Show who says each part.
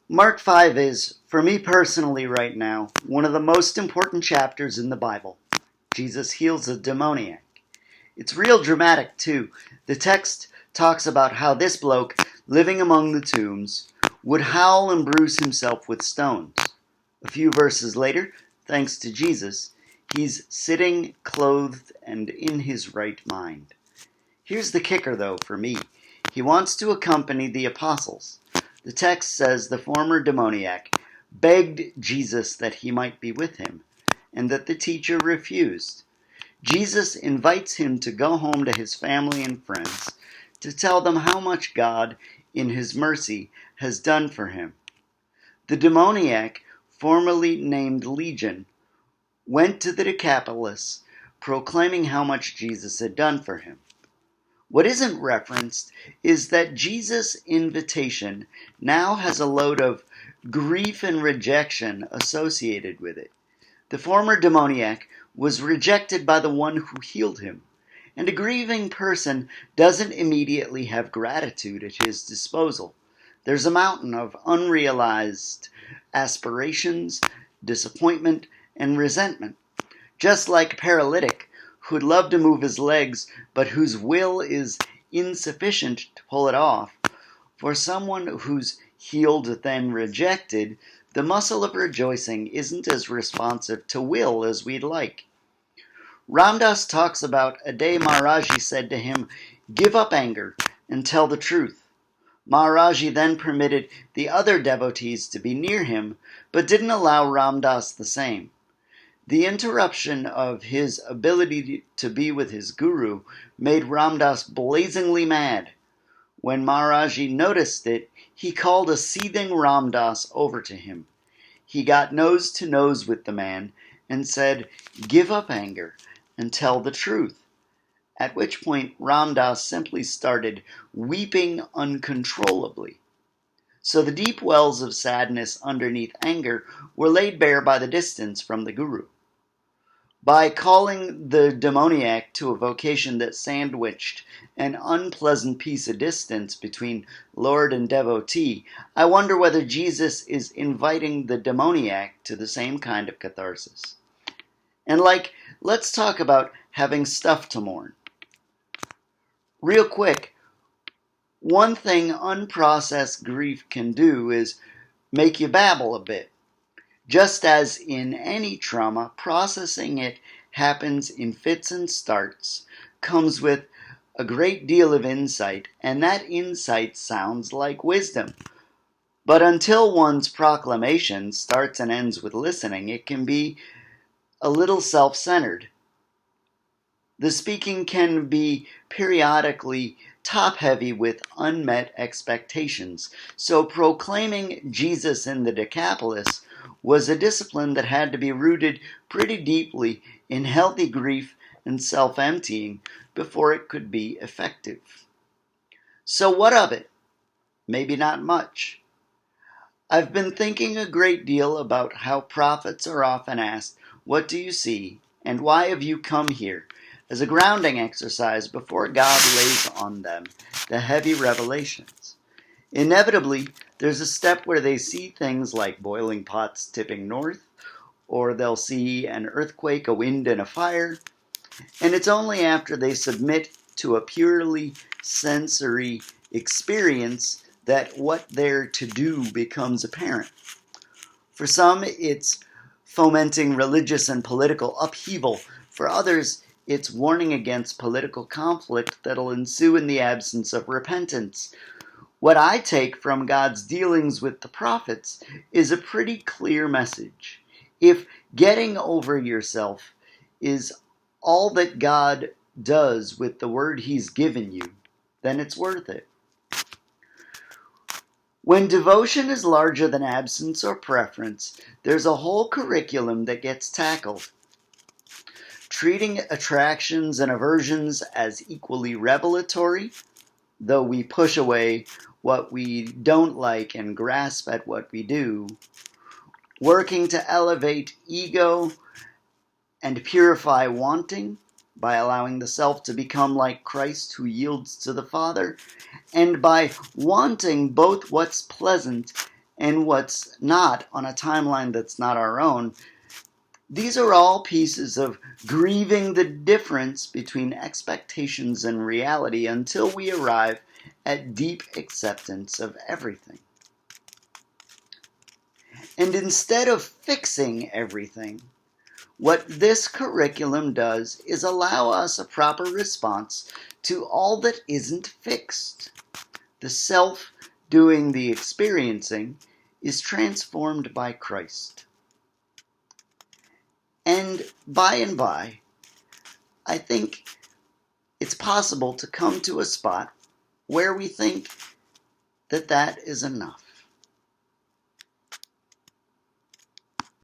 Speaker 1: Mark 5 is, for me personally right now, one of the most important chapters in the Bible. Jesus heals a demoniac. It's real dramatic too. The text talks about how this bloke, living among the tombs, would howl and bruise himself with stones. A few verses later, thanks to Jesus, he's sitting, clothed, and in his right mind. Here's the kicker though for me. He wants to accompany the apostles. The text says the former demoniac begged Jesus that he might be with him, and that the teacher refused. Jesus invites him to go home to his family and friends to tell them how much God, in his mercy, has done for him. The demoniac, formerly named Legion, went to the Decapolis proclaiming how much Jesus had done for him. What isn't referenced is that Jesus' invitation now has a load of grief and rejection associated with it. The former demoniac was rejected by the one who healed him, and a grieving person doesn't immediately have gratitude at his disposal. There's a mountain of unrealized aspirations, disappointment, and resentment. Just like a paralytic who'd love to move his legs, but whose will is insufficient to pull it off. For someone who's healed then rejected, the muscle of rejoicing isn't as responsive to will as we'd like. Ram Dass talks about a day Maharaj-ji said to him, "Give up anger and tell the truth." Maharaj-ji then permitted the other devotees to be near him, but didn't allow Ram Dass the same. The interruption of his ability to be with his guru made Ram Dass blazingly mad. When Maharaj-ji noticed it, he called a seething Ram Dass over to him. He got nose to nose with the man and said, "Give up anger and tell the truth." At which point Ram Dass simply started weeping uncontrollably. So the deep wells of sadness underneath anger were laid bare by the distance from the guru. By calling the demoniac to a vocation that sandwiched an unpleasant piece of distance between Lord and devotee, I wonder whether Jesus is inviting the demoniac to the same kind of catharsis. And let's talk about having stuff to mourn. Real quick, one thing unprocessed grief can do is make you babble a bit. Just as in any trauma, processing it happens in fits and starts, comes with a great deal of insight, and that insight sounds like wisdom. But until one's proclamation starts and ends with listening, it can be a little self-centered. The speaking can be periodically top-heavy with unmet expectations, so proclaiming Jesus in the Decapolis was a discipline that had to be rooted pretty deeply in healthy grief and self-emptying before it could be effective. So what of it? Maybe not much. I've been thinking a great deal about how prophets are often asked, "What do you see, and why have you come here?" as a grounding exercise before God lays on them the heavy revelations. Inevitably, there's a step where they see things like boiling pots tipping north, or they'll see an earthquake, a wind, and a fire, and it's only after they submit to a purely sensory experience that what they're to do becomes apparent. For some, it's fomenting religious and political upheaval. For others, it's warning against political conflict that'll ensue in the absence of repentance. What I take from God's dealings with the prophets is a pretty clear message. If getting over yourself is all that God does with the word He's given you, then it's worth it. When devotion is larger than absence or preference, there's a whole curriculum that gets tackled. Treating attractions and aversions as equally revelatory, though we push away what we don't like and grasp at what we do, working to elevate ego and purify wanting by allowing the self to become like Christ who yields to the Father, and by wanting both what's pleasant and what's not on a timeline that's not our own, these are all pieces of grieving the difference between expectations and reality until we arrive at deep acceptance of everything. And instead of fixing everything, what this curriculum does is allow us a proper response to all that isn't fixed. The self doing the experiencing is transformed by Christ. And by, I think it's possible to come to a spot where we think that that is enough.